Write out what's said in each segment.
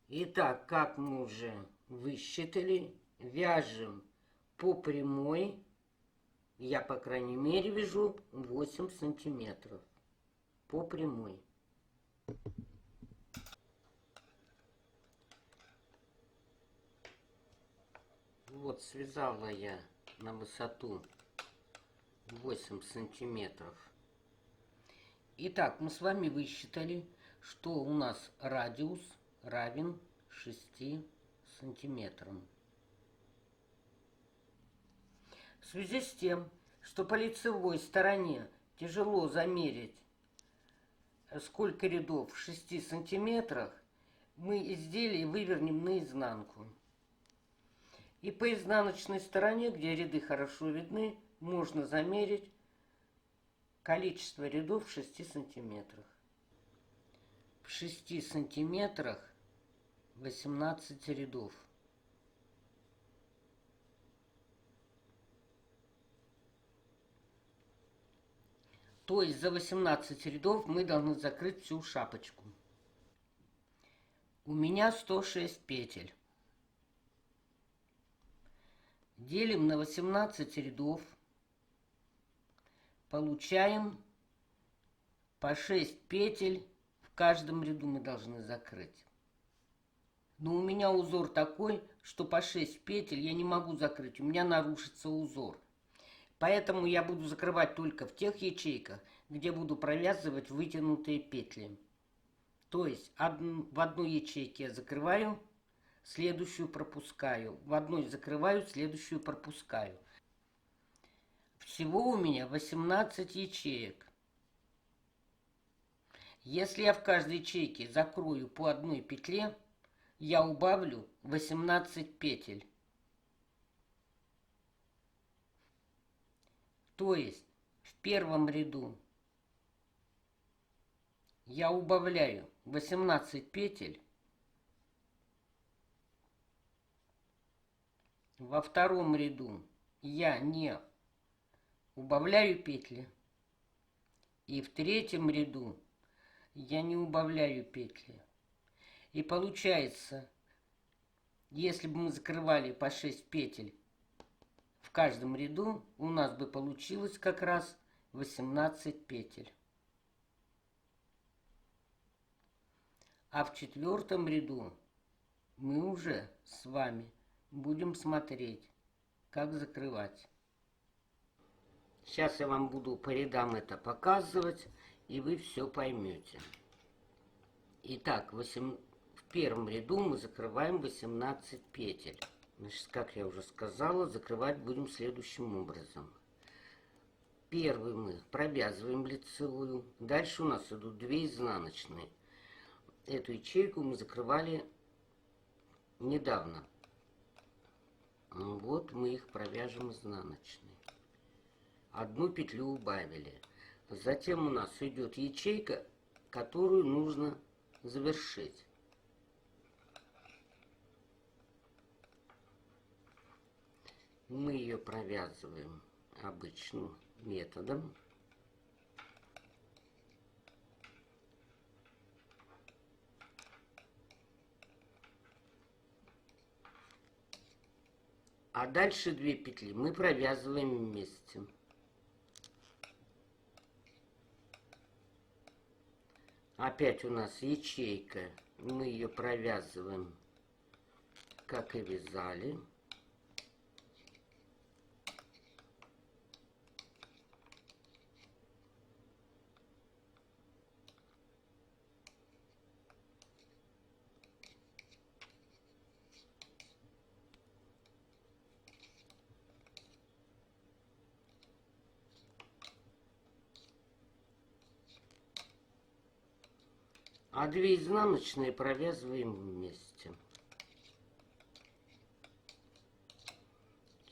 Итак, как мы уже высчитали, вяжем по прямой, я, по крайней мере, вяжу 8 сантиметров по прямой. Вот связала я на высоту 8 сантиметров. Итак, мы с вами высчитали, что у нас радиус равен 6 сантиметрам. В связи с тем, что по лицевой стороне тяжело замерить, сколько рядов в 6 сантиметрах, мы изделие вывернем наизнанку. И по изнаночной стороне, где ряды хорошо видны, можно замерить количество рядов в 6 сантиметрах. В 6 сантиметрах 18 рядов. То есть за 18 рядов мы должны закрыть всю шапочку. У меня 106 петель. Делим на 18 рядов. Получаем по 6 петель в каждом ряду мы должны закрыть. Но у меня узор такой, что по 6 петель я не могу закрыть. У меня нарушится узор. Поэтому я буду закрывать только в тех ячейках, где буду провязывать вытянутые петли. То есть в одной ячейке я закрываю, следующую пропускаю. В одной закрываю, следующую пропускаю. Всего у меня 18 ячеек. Если я в каждой ячейке закрою по одной петле, я убавлю 18 петель. То есть в первом ряду я убавляю 18 петель, во втором ряду я не убавляю петли, и в третьем ряду я не убавляю петли. И получается, если бы мы закрывали по 6 петель в каждом ряду, у нас бы получилось как раз 18 петель. А в четвертом ряду мы уже с вами будем смотреть, как закрывать. Сейчас я вам буду по рядам это показывать, и вы все поймете. Итак, в первом ряду мы закрываем 18 петель. Значит, как я уже сказала, закрывать будем следующим образом. Первый мы провязываем лицевую. Дальше у нас идут 2 изнаночные. Эту ячейку мы закрывали недавно. Вот мы их провяжем изнаночной. Одну петлю убавили. Затем у нас идет ячейка, которую нужно завершить. Мы ее провязываем обычным методом. А дальше 2 петли мы провязываем вместе. Опять у нас ячейка, мы ее провязываем, как и вязали. А 2 изнаночные провязываем вместе.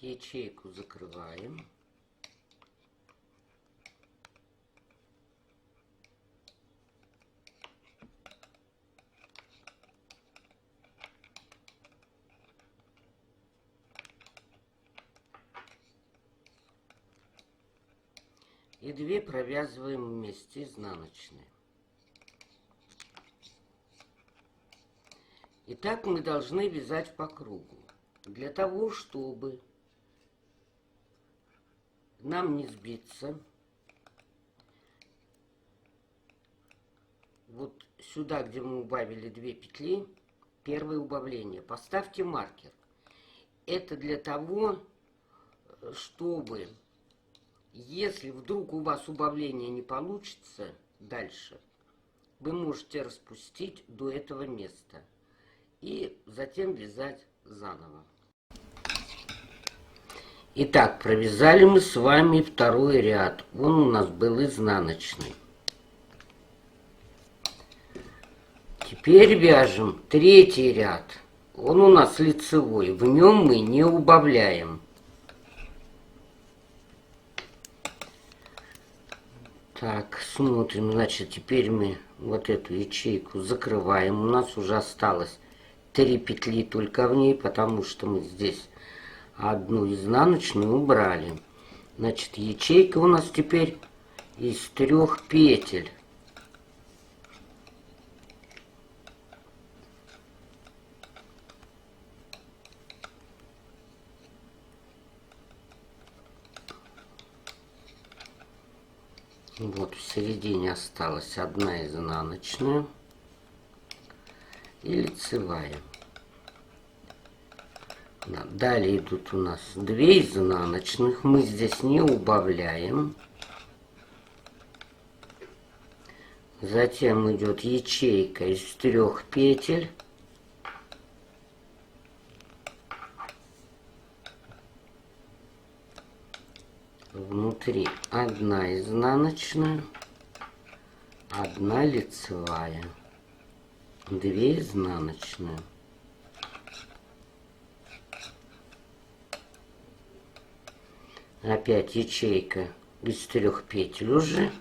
Ячейку закрываем. И 2 провязываем вместе изнаночные. И так мы должны вязать по кругу. Для того, чтобы нам не сбиться, вот сюда, где мы убавили 2 петли, первое убавление, поставьте маркер. Это для того, чтобы, если вдруг у вас убавление не получится дальше, вы можете распустить до этого места и затем вязать заново. Итак, провязали мы с вами второй ряд. Он у нас был изнаночный. Теперь вяжем третий ряд. Он у нас лицевой. В нем мы не убавляем. Так, смотрим. Значит, теперь мы вот эту ячейку закрываем. У нас уже осталось 3 петли только в ней, потому что мы здесь одну изнаночную убрали. Значит, ячейка у нас теперь из 3 петель. Вот в середине осталась одна изнаночная и лицевая. Далее идут у нас 2 изнаночных. Мы здесь не убавляем. Затем идет ячейка из 3 петель. Внутри одна изнаночная, одна лицевая, 2 изнаночные. Опять ячейка из 3 петель уже.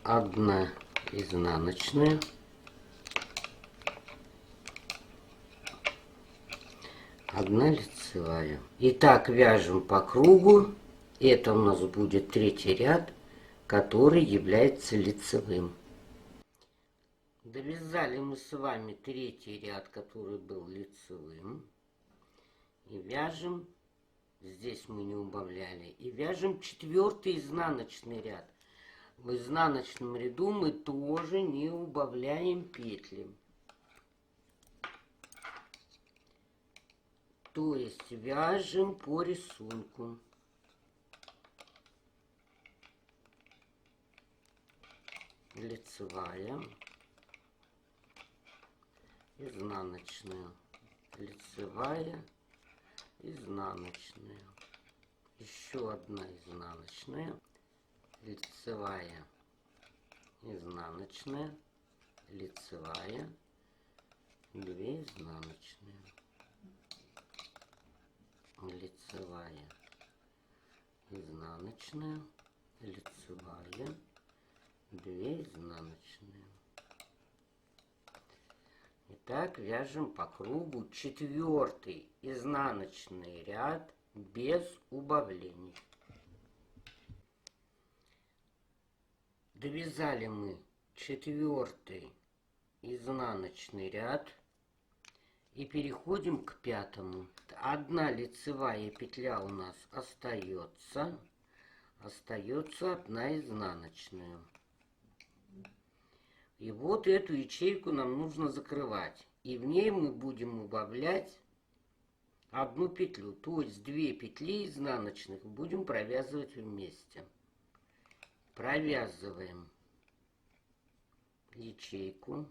Одна изнаночная. Одна лицевая. Итак, вяжем по кругу. Это у нас будет третий ряд, который является лицевым. Довязали мы с вами третий ряд, который был лицевым. И вяжем, здесь мы не убавляли, и вяжем 4-й изнаночный ряд. В изнаночном ряду мы тоже не убавляем петли. То есть вяжем по рисунку. Лицевая, изнаночная, лицевая, изнаночная, еще одна изнаночная, лицевая, изнаночная, лицевая, 2 изнаночные, лицевая, изнаночная, лицевая, 2 изнаночные. Итак, вяжем по кругу 4-й изнаночный ряд без убавлений. Довязали мы 4-й изнаночный ряд и переходим к 5-му. Одна лицевая петля у нас остается. Остается одна изнаночная. И вот эту ячейку нам нужно закрывать. И в ней мы будем убавлять 1 петлю. То есть 2 петли изнаночных будем провязывать вместе. Провязываем ячейку.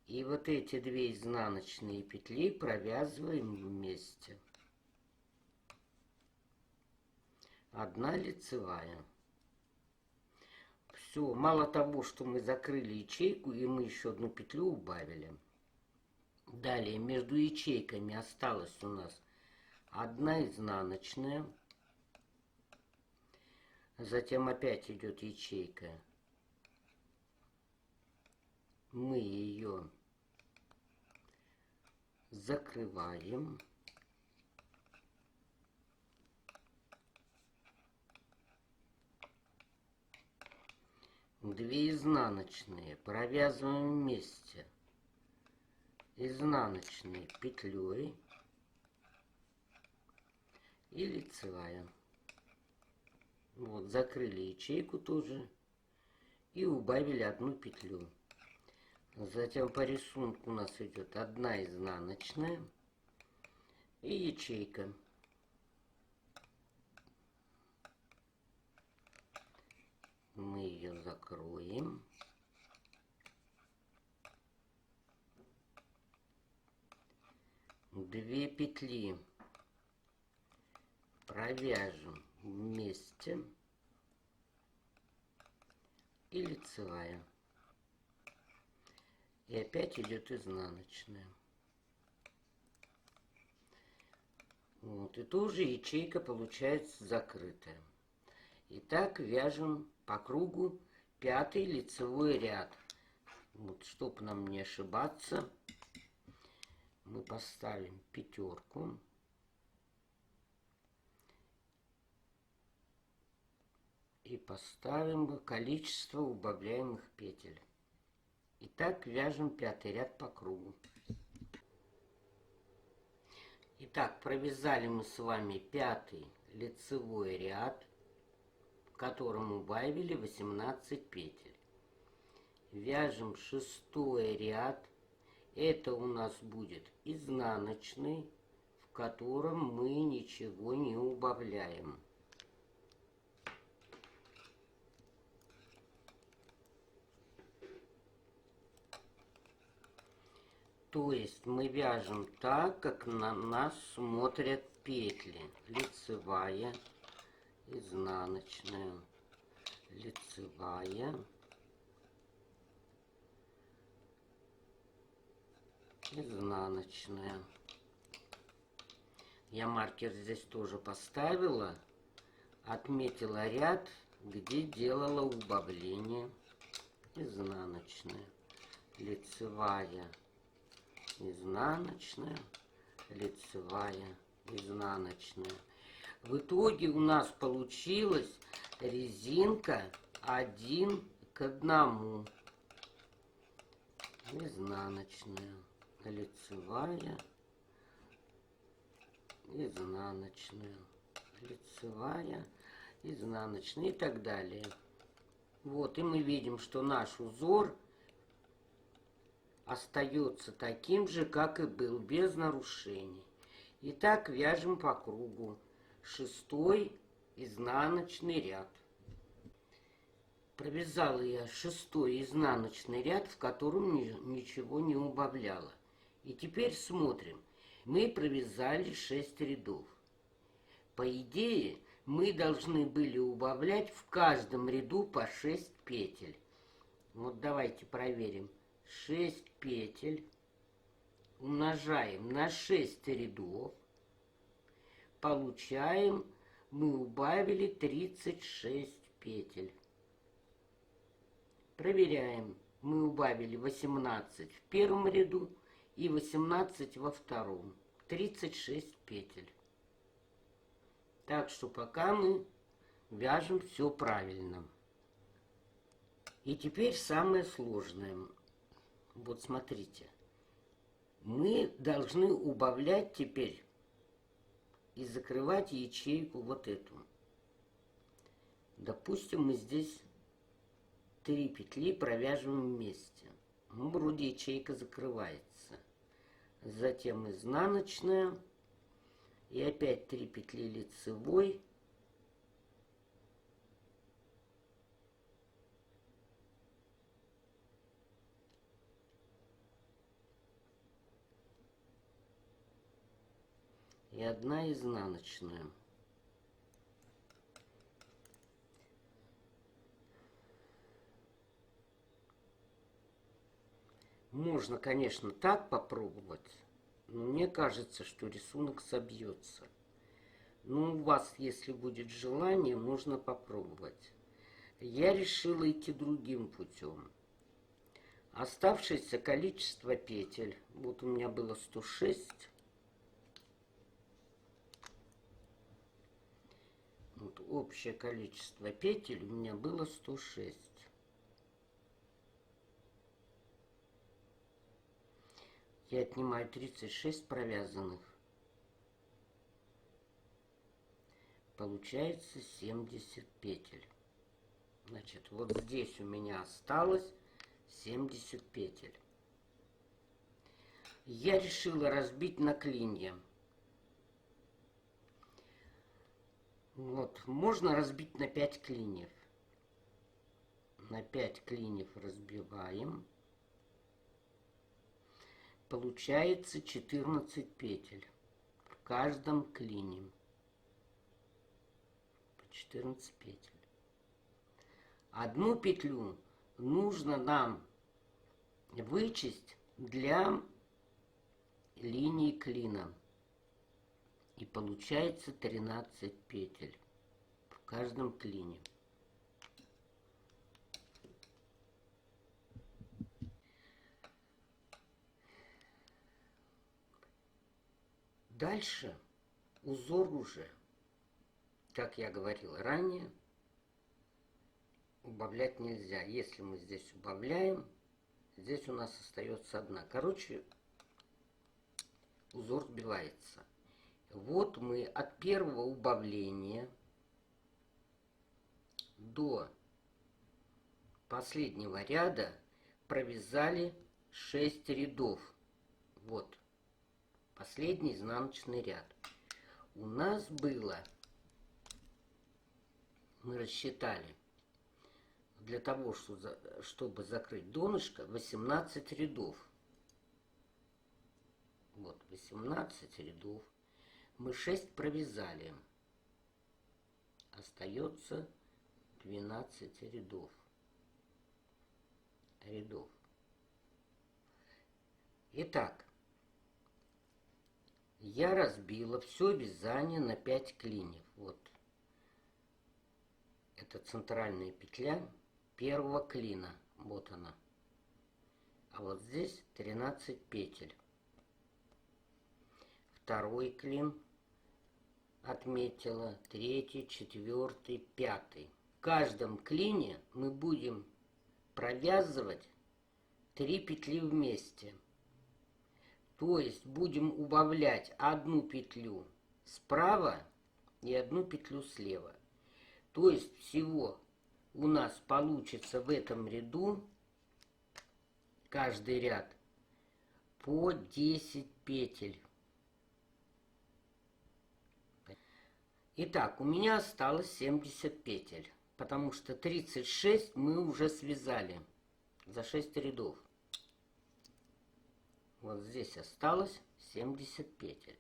И вот эти 2 изнаночные петли провязываем вместе. Одна лицевая. Все, мало того, что мы закрыли ячейку, и мы еще 1 петлю убавили. Далее между ячейками осталась у нас 1 изнаночная. Затем опять идет ячейка. Мы ее закрываем. Две изнаночные провязываем вместе изнаночной петлей и лицевая. Вот, закрыли ячейку тоже и убавили одну петлю. Затем по рисунку у нас идет одна изнаночная и ячейка. Мы ее закроем. Две петли провяжем вместе и лицевая. И опять идет изнаночная. Вот, и тоже ячейка получается закрытая. Итак, вяжем по кругу 5-й лицевой ряд. Вот, чтобы нам не ошибаться, мы поставим пятерку. И поставим количество убавляемых петель. Итак, вяжем 5-й ряд по кругу. Итак, провязали мы с вами 5-й лицевой ряд, в котором убавили 18 петель. Вяжем 6-й ряд. Это у нас будет изнаночный, в котором мы ничего не убавляем. То есть мы вяжем так, как на нас смотрят петли. Лицевая, изнаночная, лицевая, изнаночная. Я маркер здесь тоже поставила, отметила ряд, где делала убавление. Изнаночная, лицевая, изнаночная, лицевая, изнаночная. В итоге у нас получилась резинка 1 к 1. Изнаночная, лицевая, изнаночная, лицевая, изнаночная и так далее. Вот, и мы видим, что наш узор остается таким же, как и был, без нарушений. Итак, вяжем по кругу 6-й изнаночный ряд. Провязала я 6-й изнаночный ряд, в котором ничего не убавляла. И теперь смотрим. Мы провязали 6 рядов. По идее, мы должны были убавлять в каждом ряду по 6 петель. Вот давайте проверим. 6 петель умножаем на 6 рядов. Получаем, мы убавили 36 петель. Проверяем. Мы убавили 18 в первом ряду и 18 во втором. 36 петель. Так что пока мы вяжем все правильно. И теперь самое сложное. Вот смотрите. Мы должны убавлять теперь и закрывать ячейку вот эту. Допустим, мы здесь 3 петли провяжем вместе. Ну, вроде ячейка закрывается. Затем изнаночная. И опять 3 петли лицевой. И 1 изнаночная. Можно, конечно, так попробовать, но мне кажется, что рисунок собьется. Но у вас, если будет желание, можно попробовать. Я решила идти другим путем. Оставшееся количество петель, вот у меня было 106. Вот общее количество петель у меня было 106. Я отнимаю 36 провязанных. Получается 70 петель. Значит, вот здесь у меня осталось 70 петель. Я решила разбить на клинья. Вот, можно разбить на 5 клиньев. На 5 клиньев разбиваем. Получается 14 петель в каждом клине. 14 петель. Одну петлю нужно нам вычесть для линии клина. И получается 13 петель в каждом клине. Дальше узор уже, как я говорил ранее, убавлять нельзя. Если мы здесь убавляем, здесь у нас остается одна. Короче, узор сбивается. Вот мы от первого убавления до последнего ряда провязали 6 рядов. Вот. Последний изнаночный ряд. У нас было, мы рассчитали, для того, чтобы закрыть донышко, 18 рядов. Вот, 18 рядов. Мы 6 провязали. Остается 12 рядов. Итак, я разбила все вязание на 5 клиньев. Вот. Это центральная петля первого клина. Вот она. А вот здесь 13 петель. Второй клин отметила, третий, четвертый, пятый. В каждом клине мы будем провязывать 3 петли вместе. То есть будем убавлять одну петлю справа и одну петлю слева. То есть всего у нас получится в этом ряду каждый ряд по 10 петель. Итак, у меня осталось 70 петель, потому что 36 мы уже связали за 6 рядов. Вот здесь осталось 70 петель.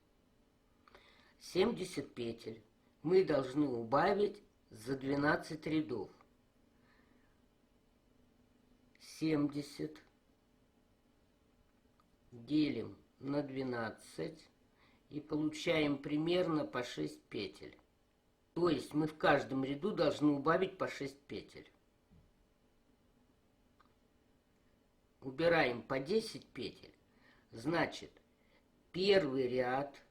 70 петель мы должны убавить за 12 рядов. 70 делим на 12 и получаем примерно по 6 петель. То есть мы в каждом ряду должны убавить по 6 петель. Убираем по 10 петель. Значит, первый ряд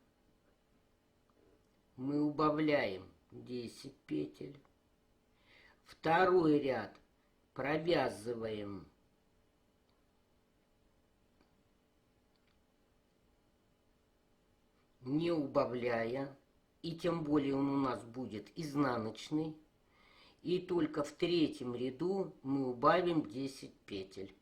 мы убавляем 10 петель. Второй ряд провязываем не убавляя, и тем более он у нас будет изнаночный. И только в третьем ряду мы убавим 10 петель.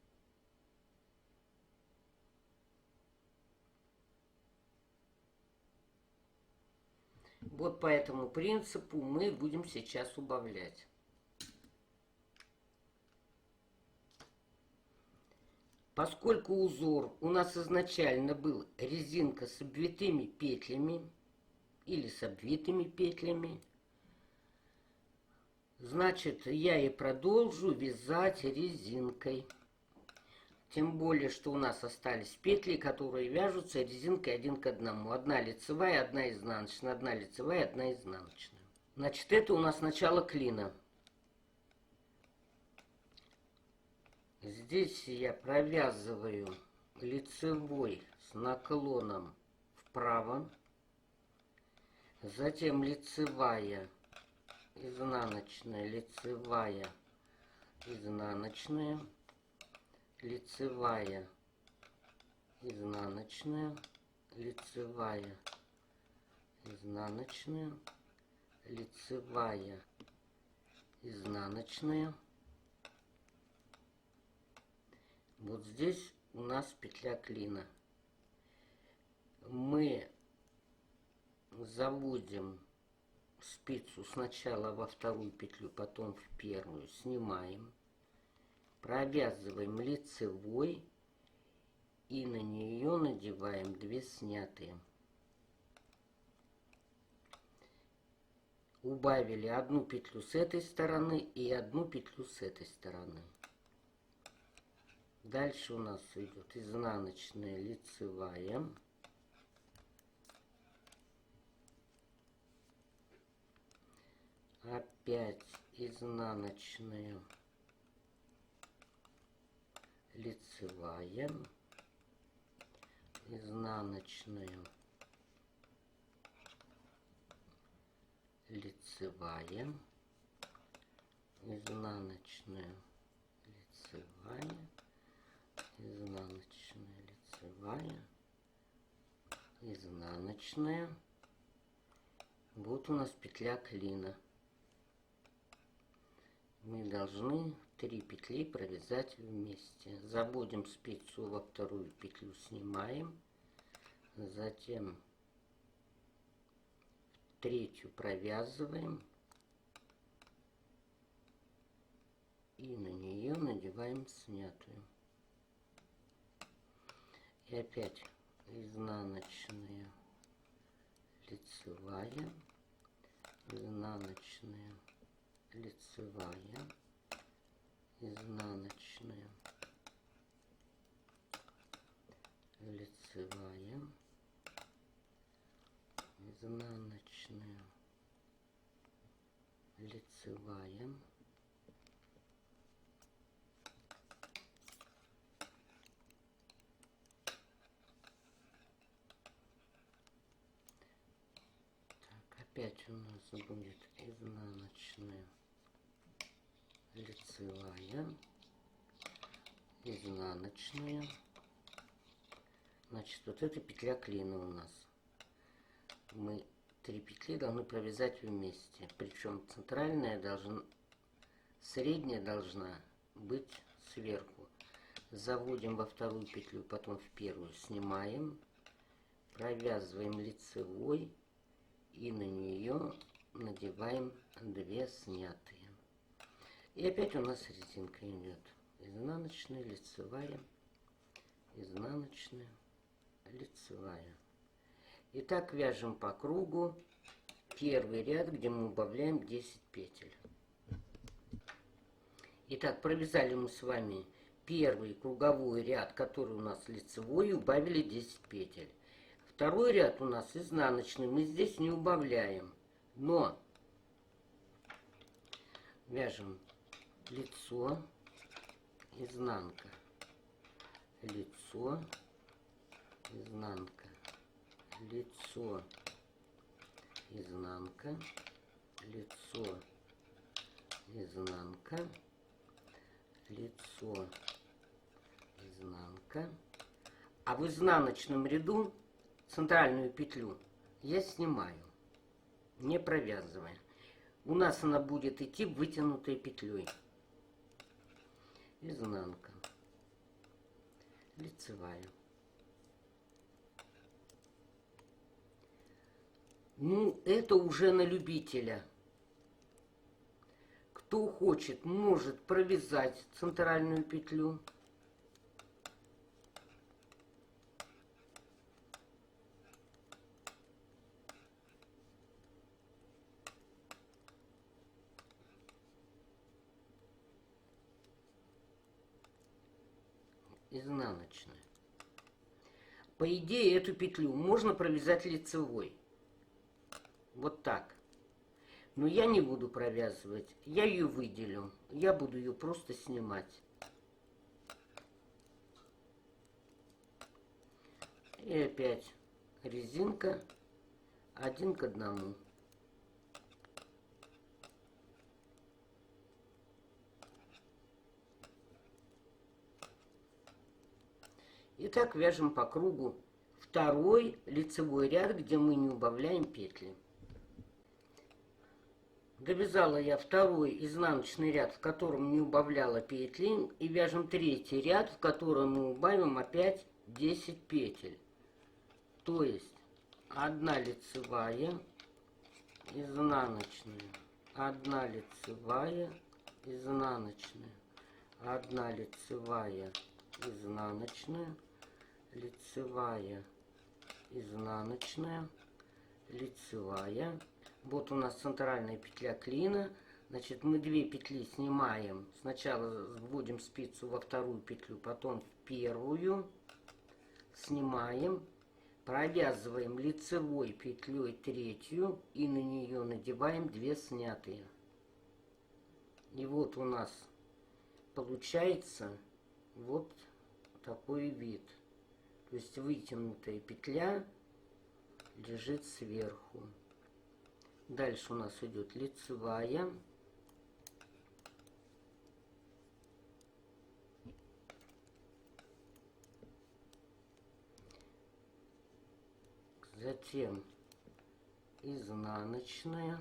Вот по этому принципу мы будем сейчас убавлять. Поскольку узор у нас изначально был резинка с обвитыми петлями или с обвитыми петлями, значит, я и продолжу вязать резинкой. Тем более, что у нас остались петли, которые вяжутся резинкой один к одному. Одна лицевая, одна изнаночная, одна лицевая, одна изнаночная. Значит, это у нас начало клина. Здесь я провязываю лицевой с наклоном вправо, затем лицевая, изнаночная, лицевая, изнаночная, лицевая, изнаночная, лицевая, изнаночная, лицевая, изнаночная. Вот здесь у нас петля клина. Мы заводим спицу сначала во вторую петлю, потом в первую, снимаем, провязываем лицевой и на нее надеваем 2 снятые. Убавили 1 петлю с этой стороны и 1 петлю с этой стороны. Дальше у нас идет изнаночная, лицевая, опять изнаночная, лицевая, изнаночная, лицевая, изнаночная, лицевая, изнаночная, лицевая, изнаночная. Вот у нас петля клина. Мы должны 3 петли провязать вместе. Заводим спицу во вторую петлю, снимаем, затем третью провязываем и на нее надеваем снятую. И опять изнаночная, лицевая, изнаночная, лицевая, изнаночная, лицевая, изнаночная, лицевая, опять у нас будет изнаночная, лицевая, изнаночная. Значит, вот эта петля клина у нас. Мы 3 петли должны провязать вместе. Причем центральная должна, средняя должна быть сверху. Заводим во вторую петлю, потом в первую, снимаем, провязываем лицевой и на нее надеваем 2 снятые. И опять у нас резинка идет. Изнаночная, лицевая, изнаночная, лицевая. И так вяжем по кругу первый ряд, где мы убавляем 10 петель. Итак, провязали мы с вами первый круговой ряд, который у нас лицевой, и убавили 10 петель. Второй ряд у нас изнаночный, мы здесь не убавляем, но вяжем лицо, изнанка, лицо, изнанка, лицо, изнанка, лицо, изнанка, лицо, изнанка. А в изнаночном ряду центральную петлю я снимаю, не провязывая. У нас она будет идти вытянутой петлей. Изнанка, лицевая. Ну, это уже на любителя. Кто хочет, может провязать центральную петлю. Изнаночная. По идее, эту петлю можно провязать лицевой. Вот так. Но я не буду провязывать. Я ее выделю. Я буду ее просто снимать. И опять резинка 1 к 1. И так вяжем по кругу второй лицевой ряд, где мы не убавляем петли. Довязала я второй изнаночный ряд, в котором не убавляла петли, и вяжем третий ряд, в котором мы убавим опять 10 петель. То есть 1 лицевая, изнаночная, 1 лицевая, изнаночная, 1 лицевая, изнаночная, лицевая, изнаночная, лицевая. Вот у нас центральная петля клина. Значит, мы 2 петли снимаем. Сначала вводим спицу во вторую петлю, потом в первую. Снимаем, провязываем лицевой петлей третью и на нее надеваем 2 снятые. И вот у нас получается вот такой вид. То есть вытянутая петля лежит сверху. Дальше у нас идет лицевая, затем изнаночная,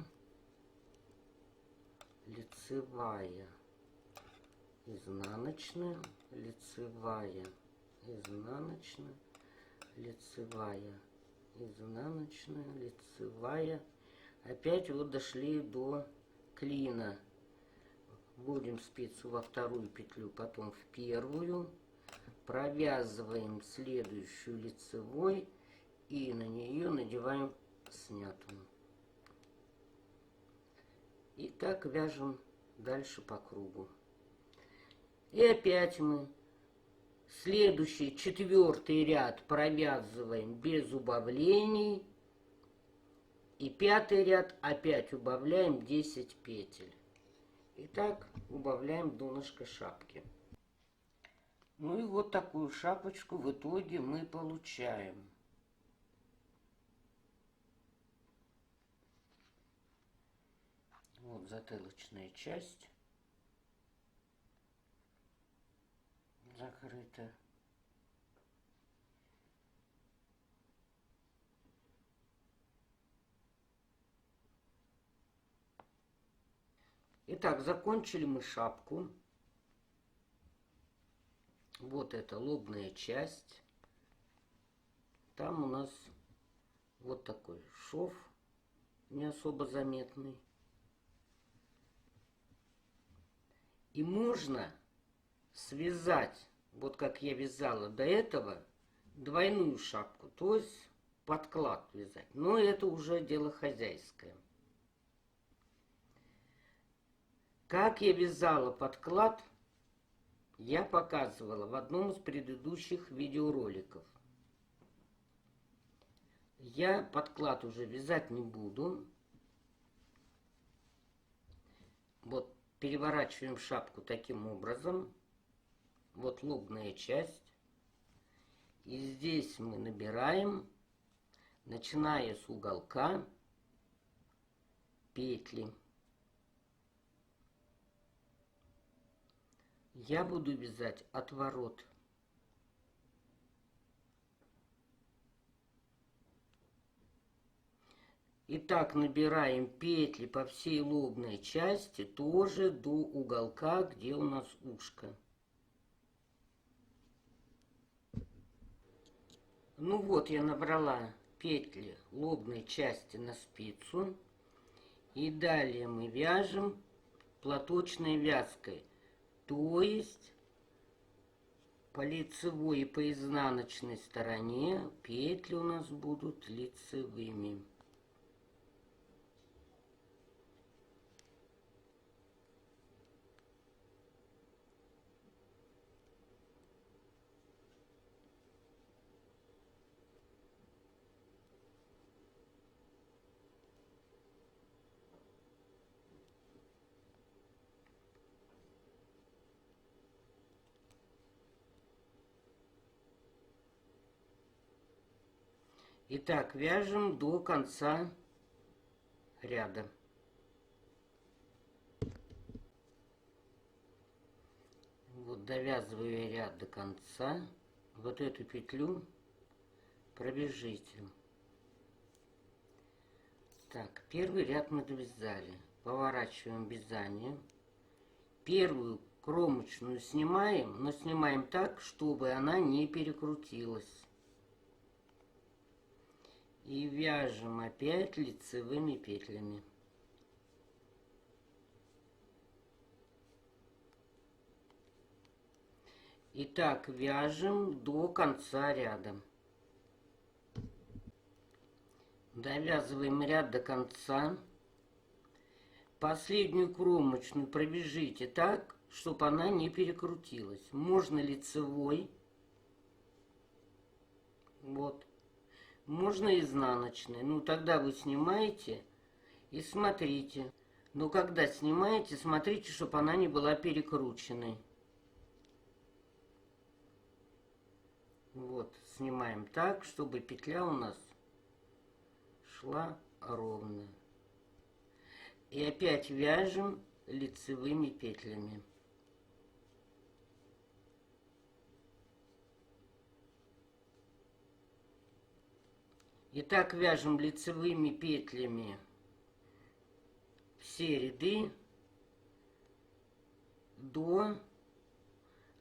лицевая, изнаночная, лицевая, изнаночная, лицевая, изнаночная, лицевая. Опять вот дошли до клина. Вводим спицу во вторую петлю, потом в первую. Провязываем следующую лицевой и на нее надеваем снятую. И так вяжем дальше по кругу. И опять мы следующий 4-й ряд провязываем без убавлений. И 5-й ряд опять убавляем 10 петель. И так убавляем донышко шапки. Ну и вот такую шапочку в итоге мы получаем. Вот затылочная часть закрыта. Итак, закончили мы шапку. Вот это лобная часть. Там у нас вот такой шов, не особо заметный. И можно связать, вот как я вязала до этого, двойную шапку, то есть подклад вязать. Но это уже дело хозяйское. Как я вязала подклад, я показывала в одном из предыдущих видеороликов. Я подклад уже вязать не буду. Вот переворачиваем шапку таким образом. Вот лобная часть. И здесь мы набираем, начиная с уголка, петли. Я буду вязать отворот. Итак, набираем петли по всей лобной части, тоже до уголка, где у нас ушко. Ну вот, я набрала петли лобной части на спицу. И далее мы вяжем платочной вязкой. То есть по лицевой и по изнаночной стороне петли у нас будут лицевыми. Итак, вяжем до конца ряда. Вот довязываю ряд до конца. Вот эту петлю провяжите. Так, первый ряд мы довязали. Поворачиваем вязание. Первую кромочную снимаем, но снимаем так, чтобы она не перекрутилась. И вяжем опять лицевыми петлями. И так вяжем до конца ряда. Довязываем ряд до конца. Последнюю кромочную провяжите так, чтобы она не перекрутилась. Можно лицевой. Вот. Можно изнаночной. Ну, тогда вы снимаете и смотрите. Но когда снимаете, смотрите, чтобы она не была перекрученной. Вот, снимаем так, чтобы петля у нас шла ровно. И опять вяжем лицевыми петлями. И так вяжем лицевыми петлями все ряды до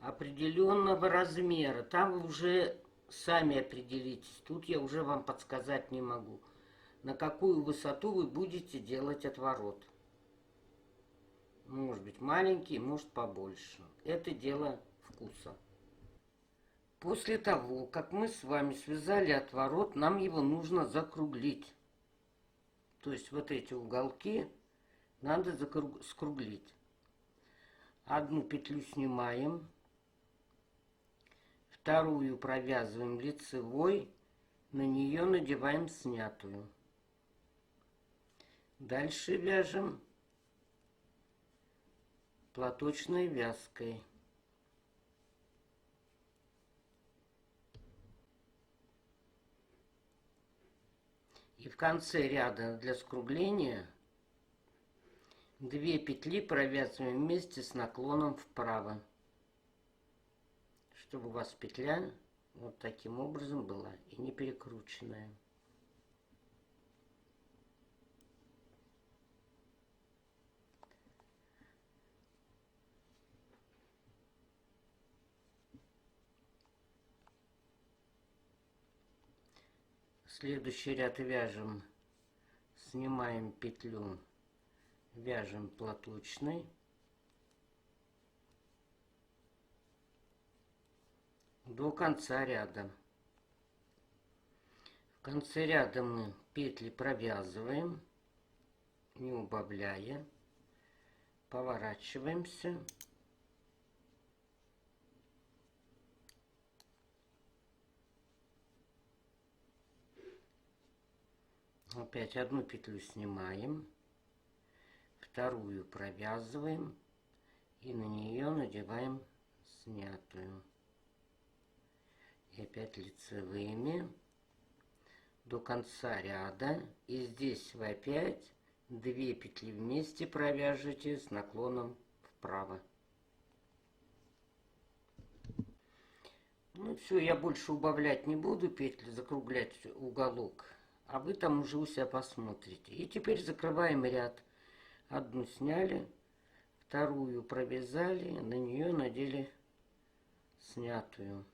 определенного размера. Там вы уже сами определитесь. Тут я уже вам подсказать не могу, на какую высоту вы будете делать отворот. Может быть маленький, может побольше. Это дело вкуса. После того, как мы с вами связали отворот, нам его нужно закруглить. То есть вот эти уголки надо скруглить. Одну петлю снимаем, вторую провязываем лицевой, на нее надеваем снятую. Дальше вяжем платочной вязкой. И в конце ряда для скругления 2 петли провязываем вместе с наклоном вправо, чтобы у вас петля вот таким образом была и не перекрученная. Следующий ряд вяжем, снимаем петлю, вяжем платочной. До конца ряда. В конце ряда мы петли провязываем, не убавляя, поворачиваемся. Опять одну петлю снимаем, вторую провязываем и на нее надеваем снятую. И опять лицевыми до конца ряда. И здесь вы опять 2 петли вместе провяжете с наклоном вправо. Ну все, я больше убавлять не буду петли, закруглять уголок. А вы там уже у себя посмотрите. И теперь закрываем ряд. Одну сняли, вторую провязали, на нее надели снятую.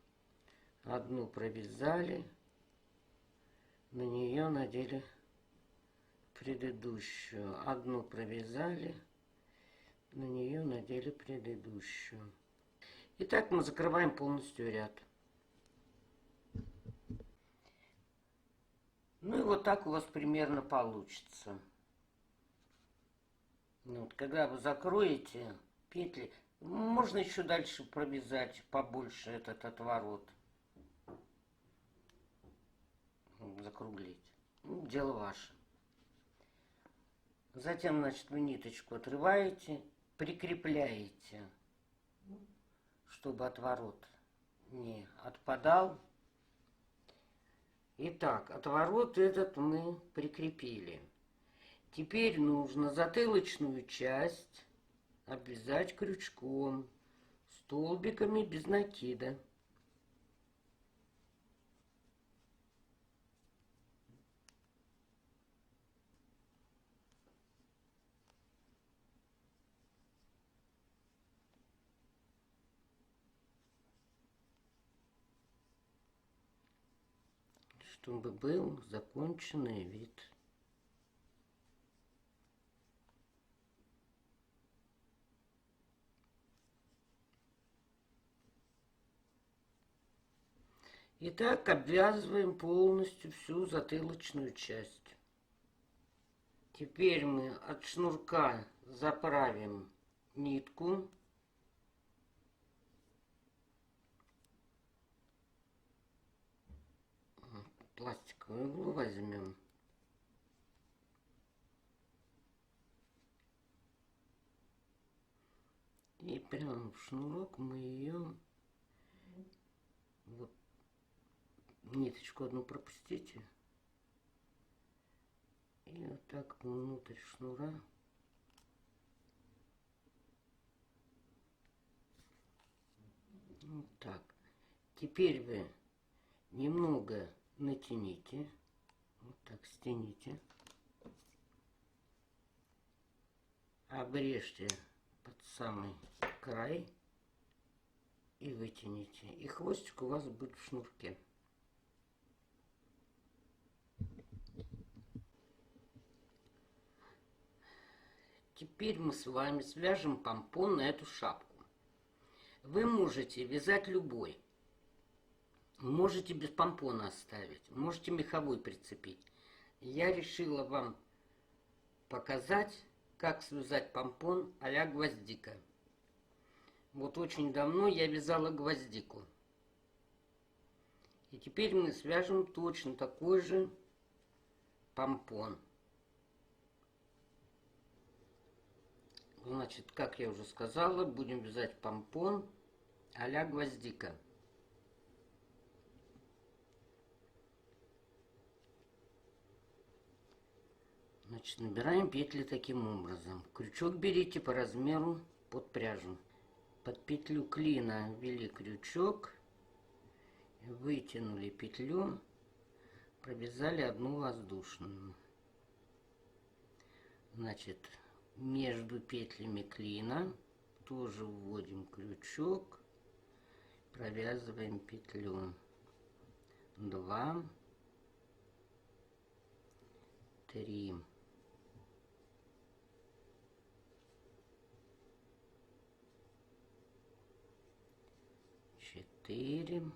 Одну провязали, на нее надели предыдущую. Одну провязали, на нее надели предыдущую. И так мы закрываем полностью ряд. Ну и вот так у вас примерно получится. Вот, когда вы закроете петли, можно еще дальше провязать побольше этот отворот. Закруглить. Ну, дело ваше. Затем, значит, вы ниточку отрываете, прикрепляете, чтобы отворот не отпадал. Итак, отворот этот мы прикрепили. Теперь нужно затылочную часть обвязать крючком, столбиками без накида. Чтобы был законченный вид. Итак, обвязываем полностью всю затылочную часть. Теперь мы от шнурка заправим нитку. Пластиковую иглу возьмем. И прямо в шнурок мы ее, вот, ниточку одну пропустите. И вот так внутрь шнура. Вот так. Теперь вы немного натяните. Вот так стяните. Обрежьте под самый край и вытяните. И хвостик у вас будет в шнурке. Теперь мы с вами свяжем помпон на эту шапку. Вы можете вязать любой. Можете без помпона оставить. Можете меховой прицепить. Я решила вам показать, как связать помпон а-ля гвоздика. Вот очень давно я вязала гвоздику. И теперь мы свяжем точно такой же помпон. Значит, как я уже сказала, будем вязать помпон а-ля гвоздика. Значит, набираем петли таким образом. Крючок берите по размеру под пряжу. Под петлю клина ввели крючок, вытянули петлю, провязали одну воздушную. Значит, между петлями клина тоже вводим крючок, провязываем петлю. 2, 3. 4.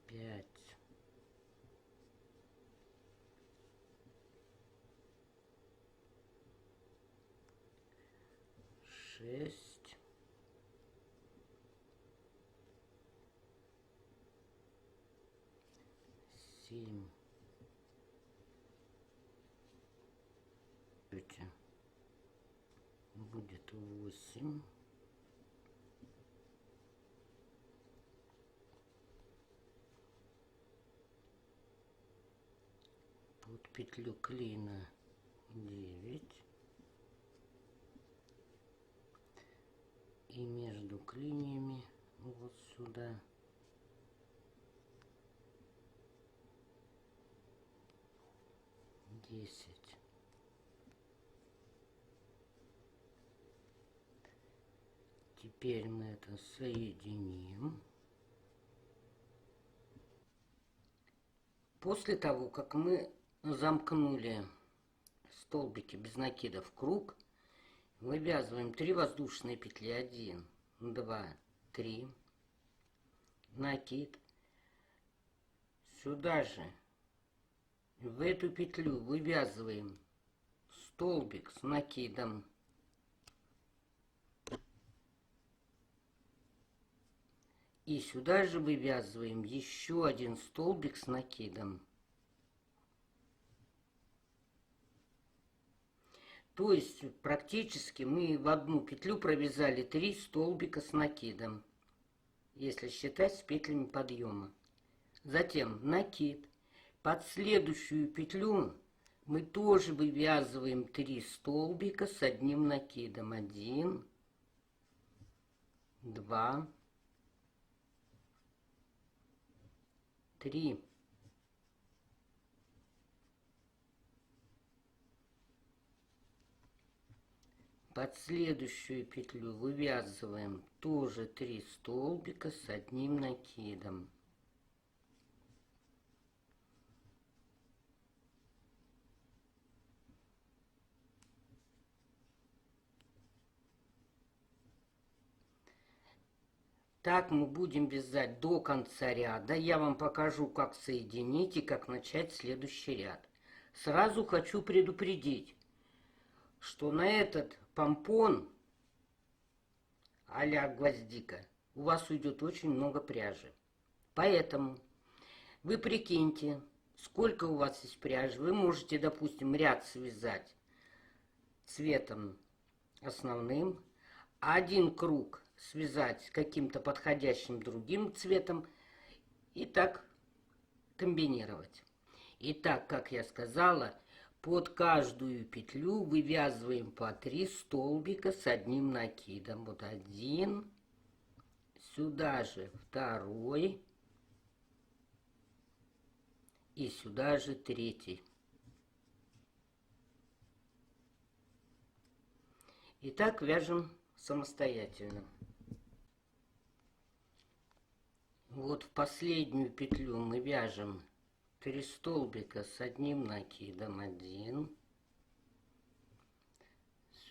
5. 6. 7. Будет 8. Под петлю клина 9. И между клиньями вот сюда 10. Теперь мы это соединим. После того, как мы замкнули столбики без накида в круг, вывязываем 3 воздушные петли. 1, 2, 3. Накид. Сюда же, в эту петлю, вывязываем столбик с накидом. И сюда же вывязываем еще один столбик с накидом. То есть практически мы в одну петлю провязали 3 столбика с накидом, если считать с петлями подъема. Затем накид. Под следующую петлю мы тоже вывязываем 3 столбика с одним накидом. 1, 2, 3. Под следующую петлю вывязываем тоже 3 столбика с одним накидом. Так мы будем вязать до конца ряда. Я вам покажу, как соединить и как начать следующий ряд. Сразу хочу предупредить, что на этот помпон а-ля гвоздика у вас уйдет очень много пряжи. Поэтому вы прикиньте, сколько у вас есть пряжи. Вы можете, допустим, ряд связать цветом основным, а один круг связать каким-то подходящим другим цветом и так комбинировать. Итак, как я сказала, под каждую петлю вывязываем по 3 столбика с одним накидом. Вот один, сюда же второй и сюда же третий. И так вяжем самостоятельно. Вот в последнюю петлю мы вяжем 3 столбика с одним накидом. 1,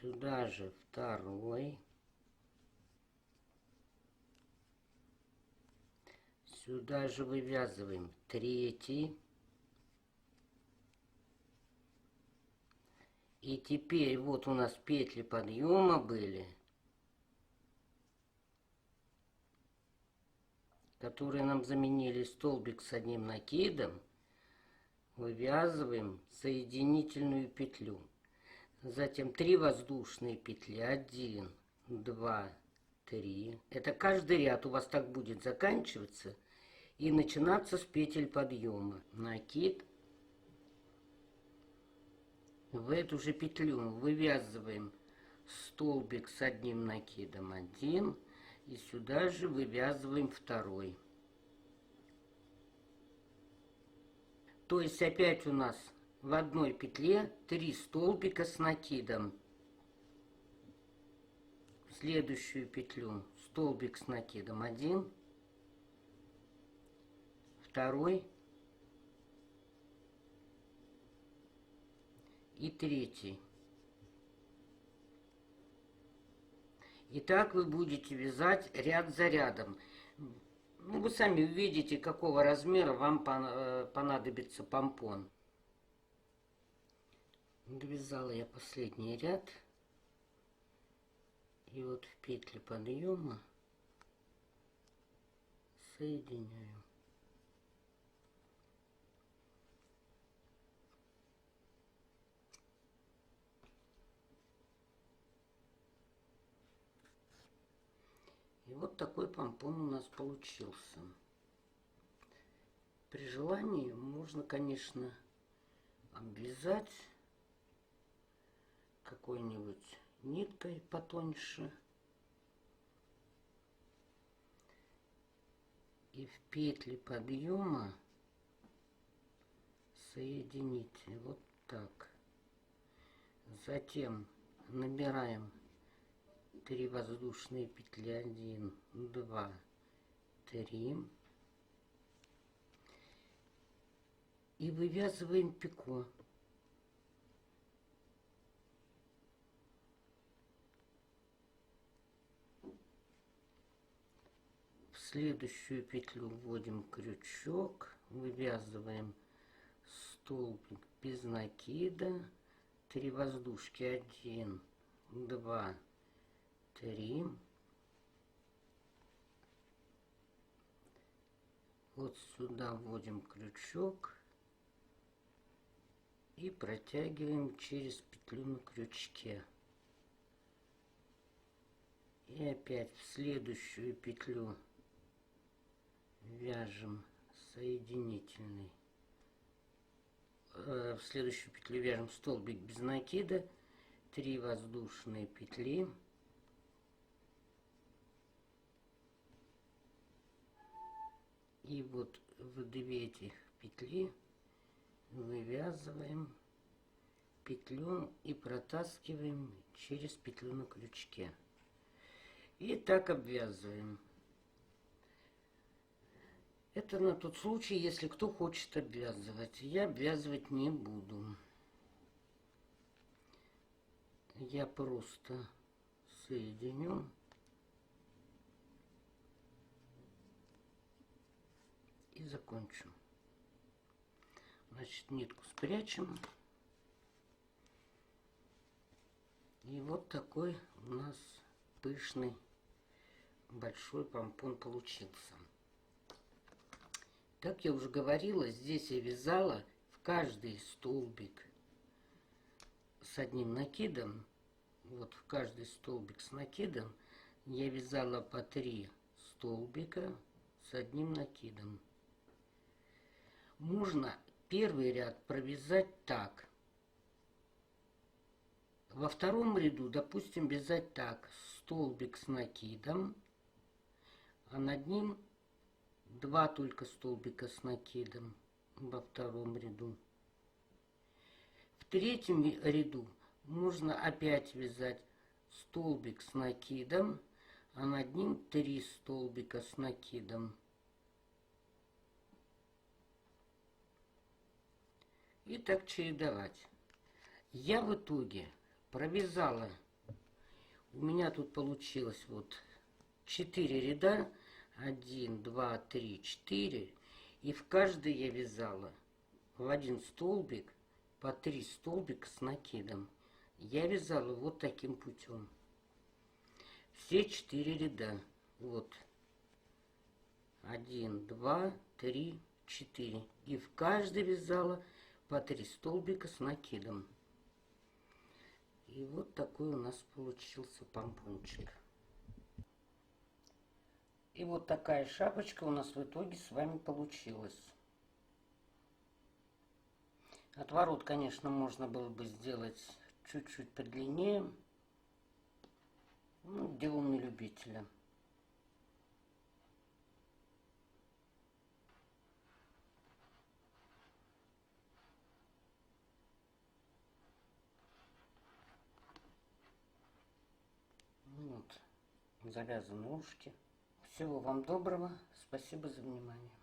сюда же второй, сюда же вывязываем третий. И теперь вот у нас петли подъема были, которые нам заменили столбик с одним накидом. Вывязываем соединительную петлю. Затем 3 воздушные петли. 1, 2, 3. Это каждый ряд у вас так будет заканчиваться и начинаться с петель подъема. Накид. В эту же петлю вывязываем столбик с одним накидом. 1. И сюда же вывязываем второй. То есть опять у нас в одной петле 3 столбика с накидом. В следующую петлю столбик с накидом. 1, второй и третий. И так вы будете вязать ряд за рядом. Ну, вы сами увидите, какого размера вам понадобится помпон. Довязала я последний ряд. И вот в петли подъема соединяю. И вот такой помпон у нас получился. При желании можно, конечно, обвязать какой-нибудь ниткой потоньше. И в петли подъема соедините вот так. Затем набираем 3 воздушные петли. 1, 2, 3. И вывязываем пико. В следующую петлю вводим крючок, вывязываем столбик без накида, 3 воздушки. 1, 2, 3. Вот сюда вводим крючок и протягиваем через петлю на крючке. И опять в следующую петлю вяжем соединительный. В следующую петлю вяжем столбик без накида, 3 воздушные петли. И вот в 2 этих петли вывязываем петлю и протаскиваем через петлю на крючке. И так обвязываем. Это на тот случай, если кто хочет обвязывать. Я обвязывать не буду. Я просто соединю. И закончу. Значит, нитку спрячем. И вот такой у нас пышный большой помпон получился. Как я уже говорила, здесь я вязала в каждый столбик с одним накидом. Вот в каждый столбик с накидом я вязала по 3 столбика с одним накидом. Можно первый ряд провязать так. Во втором ряду, допустим, вязать так. Столбик с накидом, а над ним 2 только столбика с накидом во втором ряду. В третьем ряду можно опять вязать столбик с накидом, а над ним 3 столбика с накидом. И так чередовать. Я в итоге провязала, у меня тут получилось вот 4 ряда, 1, 2, 3, 4, и в каждый я вязала в один столбик по 3 столбика с накидом. Я вязала вот таким путем. Все 4 ряда. Вот. 1, 2, 3, 4. И в каждый вязала по 3 столбика с накидом. И вот такой у нас получился помпончик. И вот такая шапочка у нас в итоге с вами получилась. Отворот, конечно, можно было бы сделать чуть-чуть подлиннее. Ну, дело на любителя. Вот, завязаны ушки. Всего вам доброго. Спасибо за внимание.